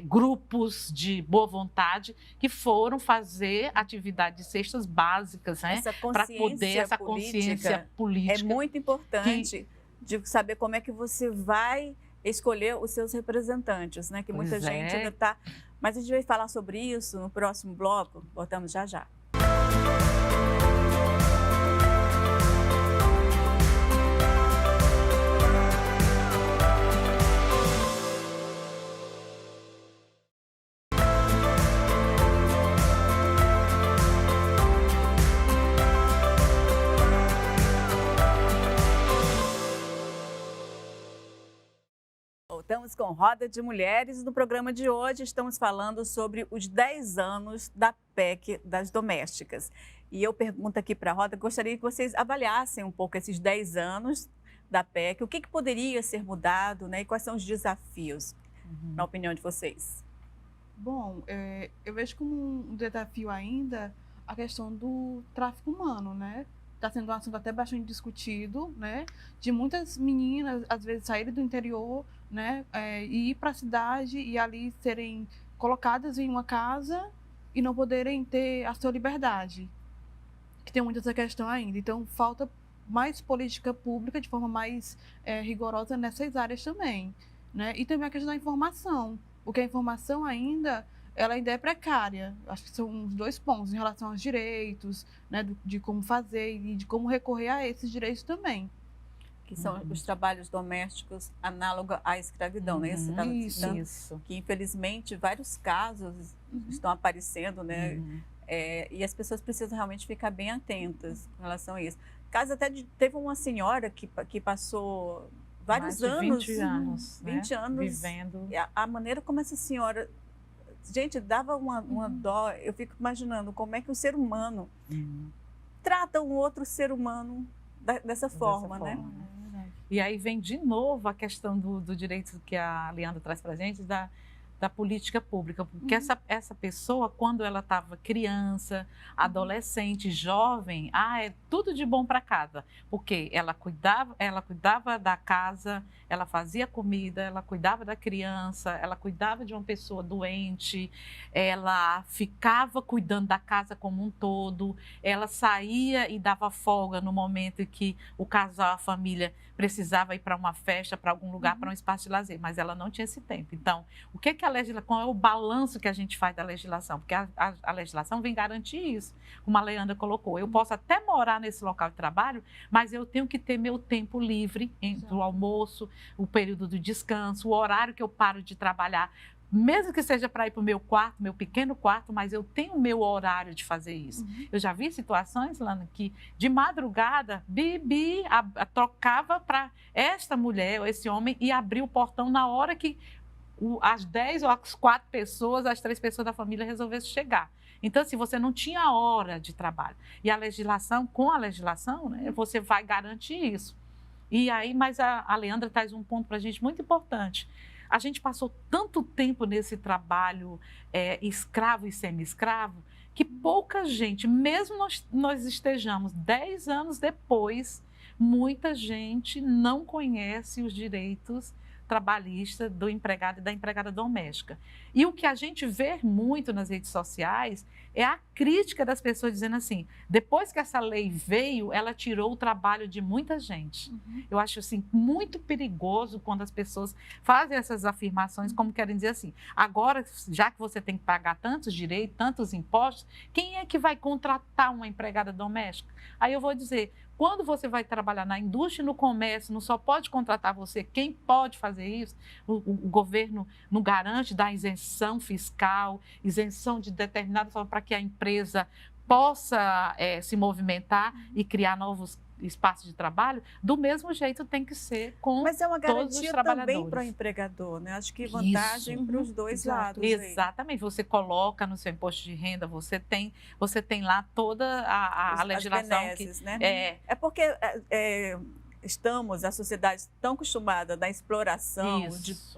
Grupos de boa vontade que foram fazer atividades de cestas básicas, né? Para poder essa consciência política.
É muito importante de saber como é que você vai escolher os seus representantes, né? Que muita gente ainda está... Mas a gente vai falar sobre isso no próximo bloco. Voltamos já já. Voltamos com Roda de Mulheres. No programa de hoje estamos falando sobre os 10 anos da PEC das domésticas. E eu pergunto aqui para a Roda, gostaria que vocês avaliassem um pouco esses 10 anos da PEC, o que poderia ser mudado, né, e quais são os desafios, na opinião de vocês.
Bom, eu vejo como um desafio ainda a questão do tráfico humano, né? Está sendo um assunto até bastante discutido, né? De muitas meninas, às vezes, saírem do interior, né? E ir para a cidade e ali serem colocadas em uma casa e não poderem ter a sua liberdade. Que tem muita essa questão ainda. Então, falta mais política pública de forma mais rigorosa nessas áreas também, né? E também a questão da informação, porque a informação ela ainda é precária. Acho que são os 2 pontos em relação aos direitos, né, de como fazer e de como recorrer a esses direitos também.
Que são os trabalhos domésticos análogos à escravidão, né?
Isso.
Que infelizmente vários casos estão aparecendo, né? E as pessoas precisam realmente ficar bem atentas com relação a isso. Caso até teve uma senhora que passou vários
Mais de
anos,
20 anos,
20 anos
vivendo.
A maneira como essa senhora, gente, dava uma dó. Eu fico imaginando como é que um ser humano trata um outro ser humano dessa forma, né?
E aí vem de novo a questão do direito que a Leandra traz para a gente, da política pública. Porque essa pessoa, quando ela estava criança, adolescente, jovem, é tudo de bom para casa. Porque ela cuidava da casa, ela fazia comida, ela cuidava da criança, ela cuidava de uma pessoa doente, ela ficava cuidando da casa como um todo, ela saía e dava folga no momento em que o casal, a família, precisava ir para uma festa, para algum lugar, para um espaço de lazer, mas ela não tinha esse tempo. Então, qual é o balanço que a gente faz da legislação? Porque a legislação vem garantir isso, como a Leandra colocou. Eu posso até morar nesse local de trabalho, mas eu tenho que ter meu tempo livre entre o almoço, o período do descanso, o horário que eu paro de trabalhar, mesmo que seja para ir para o meu quarto, meu pequeno quarto, mas eu tenho o meu horário de fazer isso. Eu já vi situações, Lana, que de madrugada, Bibi trocava para esta mulher ou esse homem e abrir o portão na hora que as 10 ou as 4 pessoas, as 3 pessoas da família resolvessem chegar. Então, assim, você não tinha hora de trabalho. E a legislação, com a legislação, né, você vai garantir isso. E aí, mas a Leandra traz um ponto para a gente muito importante. A gente passou tanto tempo nesse trabalho escravo e semi-escravo, que pouca gente, mesmo nós estejamos 10 anos depois, muita gente não conhece os direitos trabalhistas do empregado e da empregada doméstica. E o que a gente vê muito nas redes sociais é a crítica das pessoas dizendo assim, depois que essa lei veio, ela tirou o trabalho de muita gente. Eu acho assim muito perigoso quando as pessoas fazem essas afirmações, como querem dizer assim, agora, já que você tem que pagar tantos direitos, tantos impostos, quem é que vai contratar uma empregada doméstica? Aí eu vou dizer, quando você vai trabalhar na indústria e no comércio, não só pode contratar você, quem pode fazer isso? O governo não garante dar isenção fiscal, isenção de determinada forma para que a empresa possa se movimentar e criar novos espaços de trabalho, do mesmo jeito tem que ser com
Mas é uma
todos os
garantia
trabalhadores.
também para o empregador, né? Acho que vantagem para os dois lados.
Exatamente, você coloca no seu imposto de renda, você tem lá toda a legislação
benesses,
que
né? É porque a sociedade tão acostumada da exploração,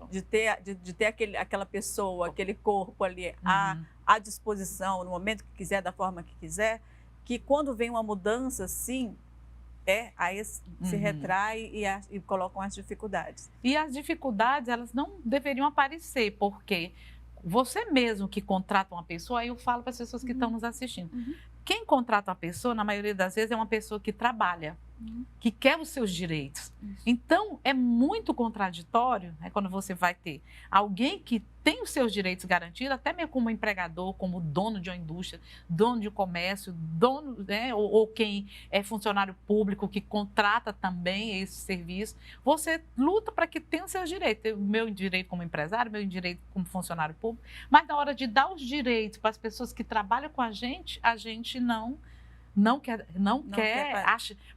de ter aquela pessoa, aquele corpo ali à disposição, no momento que quiser, da forma que quiser, que quando vem uma mudança, sim, aí se retrai e colocam as dificuldades.
E as dificuldades, elas não deveriam aparecer, porque você mesmo que contrata uma pessoa, aí eu falo para as pessoas que estão nos assistindo, quem contrata uma pessoa, na maioria das vezes, é uma pessoa que trabalha, que quer os seus direitos. Então, é muito contraditório, né, quando você vai ter alguém que tem os seus direitos garantidos, até mesmo como empregador, como dono de uma indústria, dono de um comércio, dono, né, ou quem é funcionário público, que contrata também esse serviço, você luta para que tenha os seus direitos. O meu direito como empresário, meu direito como funcionário público, mas na hora de dar os direitos para as pessoas que trabalham com a gente não quer.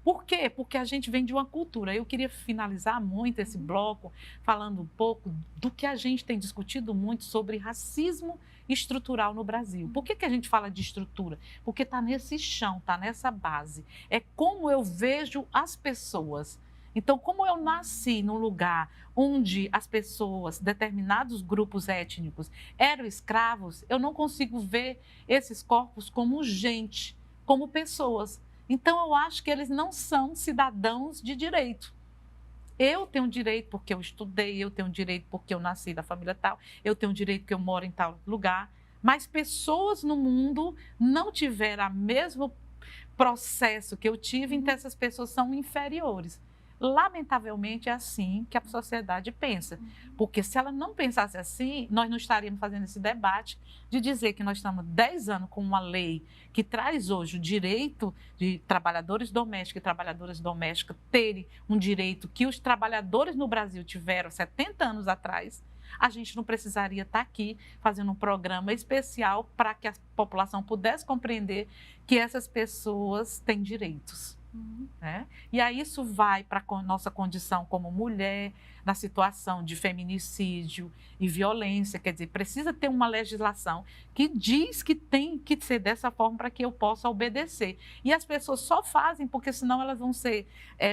Por quê? Porque a gente vem de uma cultura. Eu queria finalizar muito esse bloco falando um pouco do que a gente tem discutido muito sobre racismo estrutural no Brasil. Por que a gente fala de estrutura? Porque está nesse chão, está nessa base. É como eu vejo as pessoas. Então, como eu nasci num lugar onde as pessoas, determinados grupos étnicos, eram escravos, eu não consigo ver esses corpos como gente, como pessoas. Então, eu acho que eles não são cidadãos de direito. Eu tenho direito porque eu estudei, eu tenho direito porque eu nasci da família tal, eu tenho direito porque eu moro em tal lugar, mas pessoas no mundo não tiveram a mesma processo que eu tive, então essas pessoas são inferiores. Lamentavelmente é assim que a sociedade pensa, porque se ela não pensasse assim, nós não estaríamos fazendo esse debate de dizer que nós estamos 10 anos com uma lei que traz hoje o direito de trabalhadores domésticos e trabalhadoras domésticas terem um direito que os trabalhadores no Brasil tiveram 70 anos atrás. A gente não precisaria estar aqui fazendo um programa especial para que a população pudesse compreender que essas pessoas têm direitos. Né? E aí isso vai para a nossa condição como mulher, na situação de feminicídio e violência, quer dizer, precisa ter uma legislação que diz que tem que ser dessa forma para que eu possa obedecer. E as pessoas só fazem porque senão elas vão ser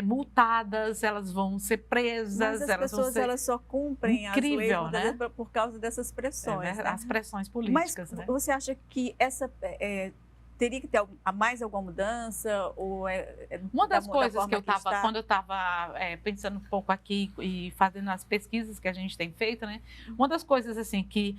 multadas, elas vão ser presas.
Mas as pessoas elas só cumprem
incrível,
as leis,
né?
Por causa dessas pressões. Né?
As pressões políticas.
Mas
né?
você acha que essa... teria que ter mais alguma mudança? Ou
uma das coisas que eu estava, quando eu estava pensando um pouco aqui e fazendo as pesquisas que a gente tem feito, né? Uma das coisas assim que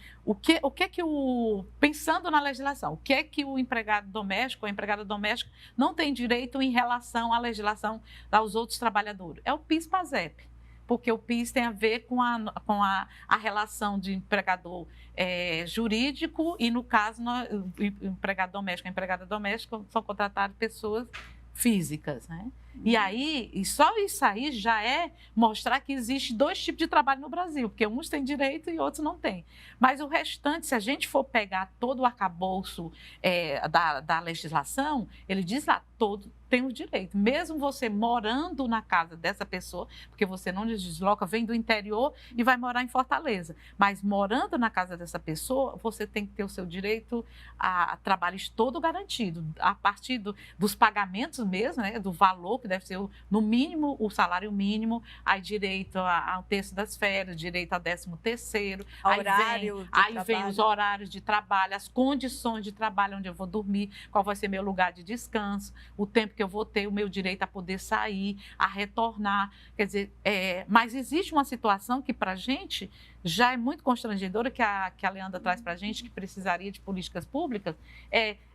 pensando na legislação, o que é que o empregado doméstico ou a empregada doméstica não tem direito em relação à legislação aos outros trabalhadores? É o PIS/PASEP. Porque o PIS tem a ver com a relação de empregador jurídico e, no caso, o empregado doméstico e a empregada doméstica são contratadas pessoas físicas, né? E aí, e só isso aí já é mostrar que existe dois tipos de trabalho no Brasil, porque uns têm direito e outros não têm. Mas o restante, se a gente for pegar todo o arcabouço da legislação, ele diz lá, todo tem o direito. Mesmo você morando na casa dessa pessoa, porque você não desloca, vem do interior e vai morar em Fortaleza, mas morando na casa dessa pessoa, você tem que ter o seu direito a trabalho todo garantido, a partir dos pagamentos mesmo, né, do valor, que deve ser no mínimo o salário mínimo, aí direito ao terço das férias, direito ao 13º, aí vem os horários de trabalho, as condições de trabalho, onde eu vou dormir, qual vai ser meu lugar de descanso, o tempo que eu vou ter, o meu direito a poder sair, a retornar. Quer dizer, mas existe uma situação que para a gente já é muito constrangedora, que a Leandra traz para a gente, que precisaria de políticas públicas,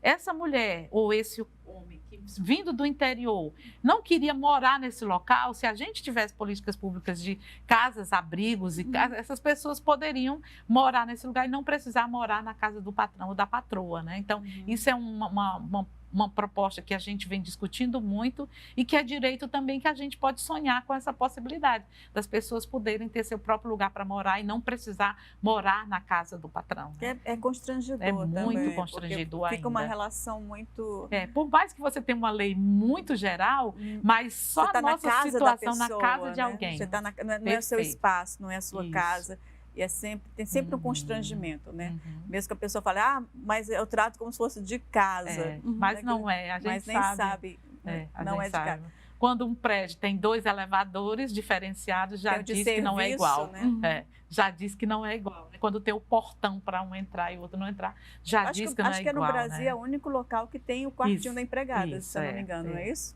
essa mulher ou esse homem que, vindo do interior, não queria morar nesse local. Se a gente tivesse políticas públicas de casas, abrigos, essas pessoas poderiam morar nesse lugar e não precisar morar na casa do patrão ou da patroa, né? Então, isso é uma proposta que a gente vem discutindo muito e que é direito também que a gente pode sonhar com essa possibilidade das pessoas poderem ter seu próprio lugar para morar e não precisar morar na casa do patrão. Né?
É constrangedor
também. É muito
também,
constrangedor ainda.
Fica uma relação muito...
por mais que você tenha uma lei muito geral, mas só a nossa situação na casa de alguém.
Você tá não é seu espaço, não é a sua casa. E tem sempre um constrangimento, né? Mesmo que a pessoa fale, mas eu trato como se fosse de casa.
Mas não é, a gente sabe.
Não é de casa.
Quando um prédio tem 2 elevadores diferenciados, já diz que não é igual. Né? Já diz que não é igual. Quando tem o portão para um entrar e o outro não entrar, já diz que não é igual.
Acho que no Brasil é o único local que tem o quartinho da empregada, se eu não me engano, não é isso?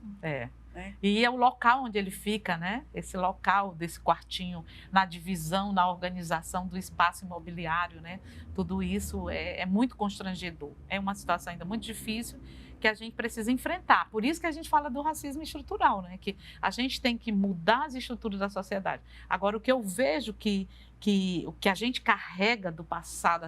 E é o local onde ele fica, né? Esse local desse quartinho, na divisão, na organização do espaço imobiliário, né? Tudo isso é muito constrangedor. É uma situação ainda muito difícil que a gente precisa enfrentar. Por isso que a gente fala do racismo estrutural, né? Que a gente tem que mudar as estruturas da sociedade. Agora, o que eu vejo o que a gente carrega do passado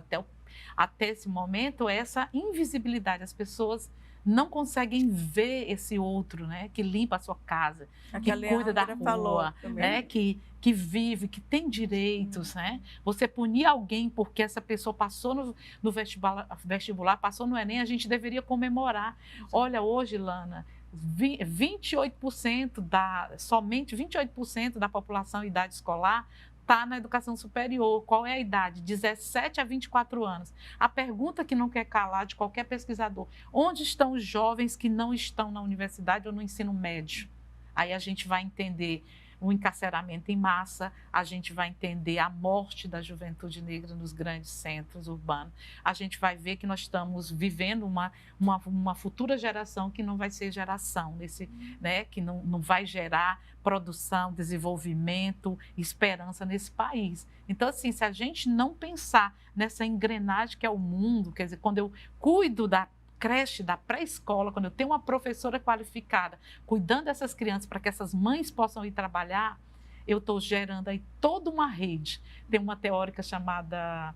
até esse momento é essa invisibilidade. As pessoas não conseguem ver esse outro, né, que limpa a sua casa, que cuida da rua, né, que vive, que tem direitos, né? Você punir alguém porque essa pessoa passou no vestibular, passou no Enem, a gente deveria comemorar. Olha, hoje, Lana, somente 28% da população em idade escolar está na educação superior. Qual é a idade? 17 a 24 anos. A pergunta que não quer calar de qualquer pesquisador: onde estão os jovens que não estão na universidade ou no ensino médio? Aí a gente vai entender o encarceramento em massa, a gente vai entender a morte da juventude negra nos grandes centros urbanos. A gente vai ver que nós estamos vivendo uma futura geração que não vai ser geração, né, que não vai gerar produção, desenvolvimento, esperança nesse país. Então, assim, se a gente não pensar nessa engrenagem que é o mundo, quer dizer, quando eu cuido da creche, da pré-escola, quando eu tenho uma professora qualificada, cuidando dessas crianças para que essas mães possam ir trabalhar, eu estou gerando aí toda uma rede. Tem uma teórica chamada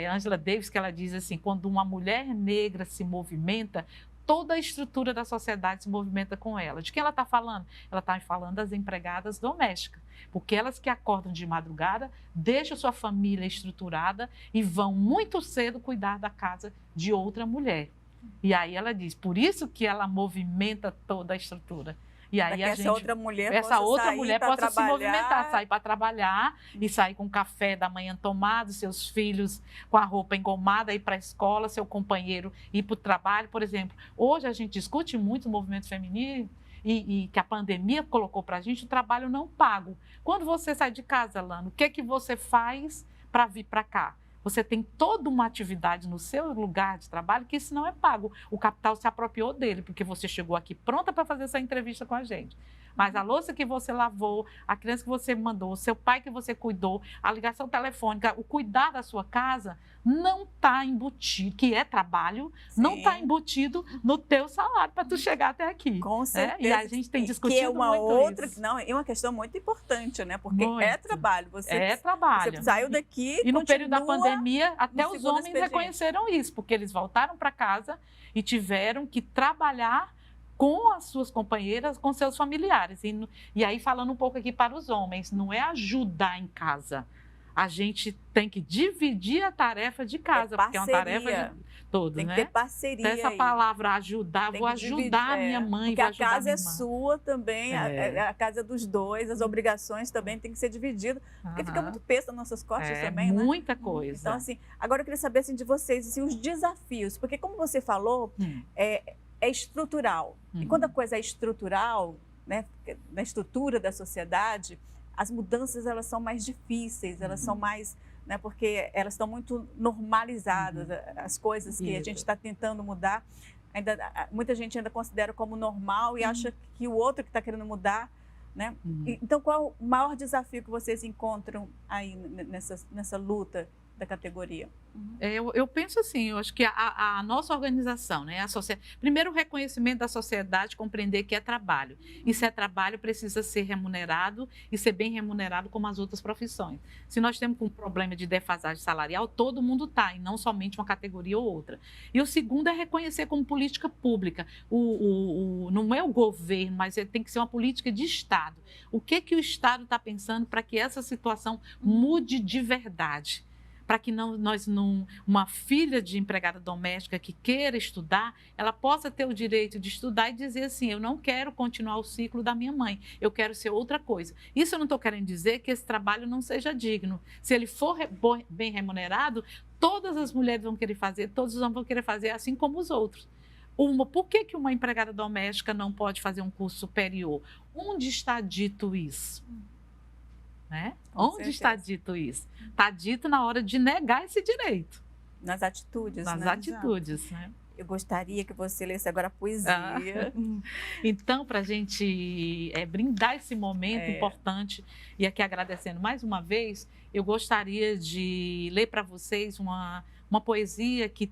Angela Davis, que ela diz assim, quando uma mulher negra se movimenta, toda a estrutura da sociedade se movimenta com ela. De quem ela está falando? Ela está falando das empregadas domésticas, porque elas que acordam de madrugada, deixam sua família estruturada e vão muito cedo cuidar da casa de outra mulher. E aí ela diz, por isso que ela movimenta toda a estrutura. E aí
essa outra mulher
possa se movimentar, sair para trabalhar e sair com o café da manhã tomado, seus filhos com a roupa engomada, ir para a escola, seu companheiro ir para o trabalho, por exemplo. Hoje a gente discute muito o movimento feminino e que a pandemia colocou para a gente o trabalho não pago. Quando você sai de casa, Lana, o que é que você faz para vir para cá? Você tem toda uma atividade no seu lugar de trabalho que isso não é pago. O capital se apropriou dele, porque você chegou aqui pronta para fazer essa entrevista com a gente. Mas a louça que você lavou, a criança que você mandou, o seu pai que você cuidou, a ligação telefônica, o cuidar da sua casa, não está embutido, que é trabalho, não está embutido no teu salário para tu chegar até aqui.
Com certeza.
E a gente tem discutido
que é uma
muito
outra,
isso.
Não, é uma questão muito importante, né? Porque
muito.
É trabalho.
É trabalho.
Você saiu daqui
e no período da pandemia, até os homens
expediente.
reconheceram isso, porque eles voltaram para casa e tiveram que trabalhar com as suas companheiras, com seus familiares. E aí, falando um pouco aqui para os homens, não é ajudar em casa. A gente tem que dividir a tarefa de casa, porque é uma tarefa de todos,
tem
né?
que ter parceria.
Então, essa palavra ajudar, vou ajudar a minha mãe,
porque
vou ajudar
a casa
minha irmã.
é sua também, a casa é dos dois, as obrigações também têm que ser divididas, porque fica muito peso nas nossas costas também, né?
Muita coisa.
Então, assim, agora eu queria saber assim, de vocês, assim, os desafios, porque como você falou, é estrutural. E quando a coisa é estrutural, né, na estrutura da sociedade, as mudanças elas são mais difíceis, elas são mais, né, porque elas estão muito normalizadas, as coisas que a gente está tentando mudar, muita gente ainda considera como normal e acha que o outro que está querendo mudar, né? Então, qual o maior desafio que vocês encontram aí nessa luta da categoria?
Eu penso assim, eu acho que a nossa organização, né, primeiro o reconhecimento da sociedade, compreender que é trabalho. E se é trabalho, precisa ser remunerado e ser bem remunerado como as outras profissões. Se nós temos um problema de defasagem salarial, todo mundo está, e não somente uma categoria ou outra. E o segundo é reconhecer como política pública. Não é o governo, mas tem que ser uma política de Estado. O que o Estado está pensando para que essa situação mude de verdade? Para que uma filha de empregada doméstica que queira estudar, ela possa ter o direito de estudar e dizer assim, eu não quero continuar o ciclo da minha mãe, eu quero ser outra coisa. Isso eu não estou querendo dizer que esse trabalho não seja digno. Se ele for bem remunerado, todas as mulheres vão querer fazer, todos os homens vão querer fazer, assim como os outros. Por que uma empregada doméstica não pode fazer um curso superior? Onde está dito isso? Né? Onde está dito isso? Está dito na hora de negar esse direito.
Nas atitudes,
Nas
né?
atitudes, né?
Eu gostaria que você lesse agora a poesia.
Então, para a gente brindar esse momento importante, e aqui agradecendo mais uma vez, eu gostaria de ler para vocês uma poesia que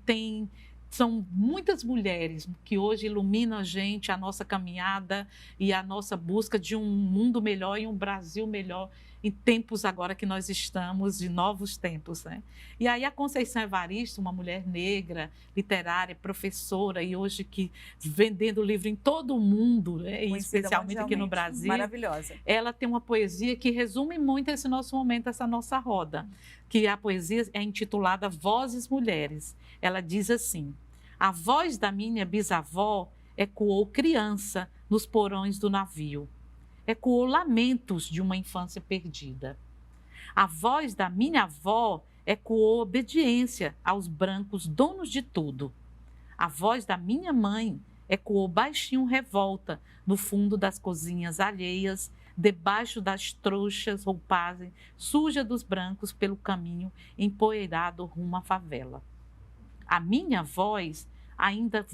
são muitas mulheres que hoje iluminam a gente, a nossa caminhada e a nossa busca de um mundo melhor e um Brasil melhor em tempos agora que nós estamos, de novos tempos, né? E aí a Conceição Evaristo, uma mulher negra, literária, professora, e hoje que vendendo livro em todo o mundo, né? E especialmente aqui no Brasil.
Maravilhosa.
Ela tem uma poesia que resume muito esse nosso momento, essa nossa roda, que a poesia é intitulada Vozes Mulheres. Ela diz assim: a voz da minha bisavó ecoou criança nos porões do navio. Ecoou lamentos de uma infância perdida. A voz da minha avó ecoou obediência aos brancos donos de tudo. A voz da minha mãe ecoou baixinho revolta no fundo das cozinhas alheias, debaixo das trouxas roupagem suja dos brancos pelo caminho empoeirado rumo à favela. A minha voz ainda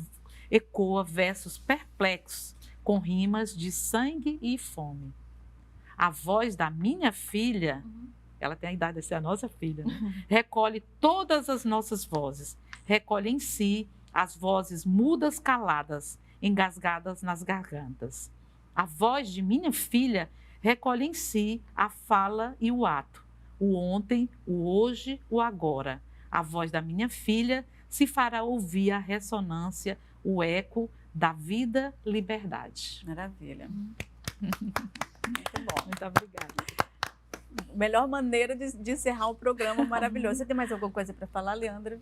ecoa versos perplexos com rimas de sangue e fome. A voz da minha filha, ela tem a idade de ser a nossa filha, né? Recolhe todas as nossas vozes, recolhe em si as vozes mudas caladas, engasgadas nas gargantas. A voz de minha filha recolhe em si a fala e o ato, o ontem, o hoje, o agora. A voz da minha filha se fará ouvir a ressonância, o eco da vida, liberdade.
Maravilha. Muito bom.
Muito obrigada.
Melhor maneira de encerrar o programa maravilhoso. Você tem mais alguma coisa para falar, Leandra?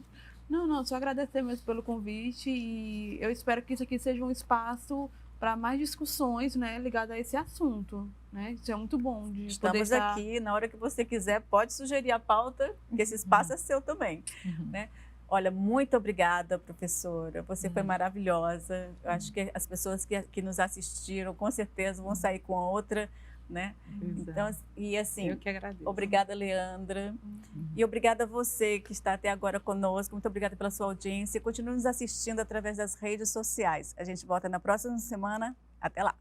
Não, só agradecer mesmo pelo convite e eu espero que isso aqui seja um espaço para mais discussões, né, ligadas a esse assunto, né? Isso é muito bom de
Estamos
poder estar...
aqui, na hora que você quiser, pode sugerir a pauta, que esse espaço é seu também, né? Olha, muito obrigada, professora. Você foi maravilhosa. Eu acho que as pessoas que nos assistiram, com certeza, vão sair com outra, né? Então, e assim,
eu que agradeço.
Obrigada, Leandra. E obrigada a você que está até agora conosco. Muito obrigada pela sua audiência. Continue nos assistindo através das redes sociais. A gente volta na próxima semana. Até lá.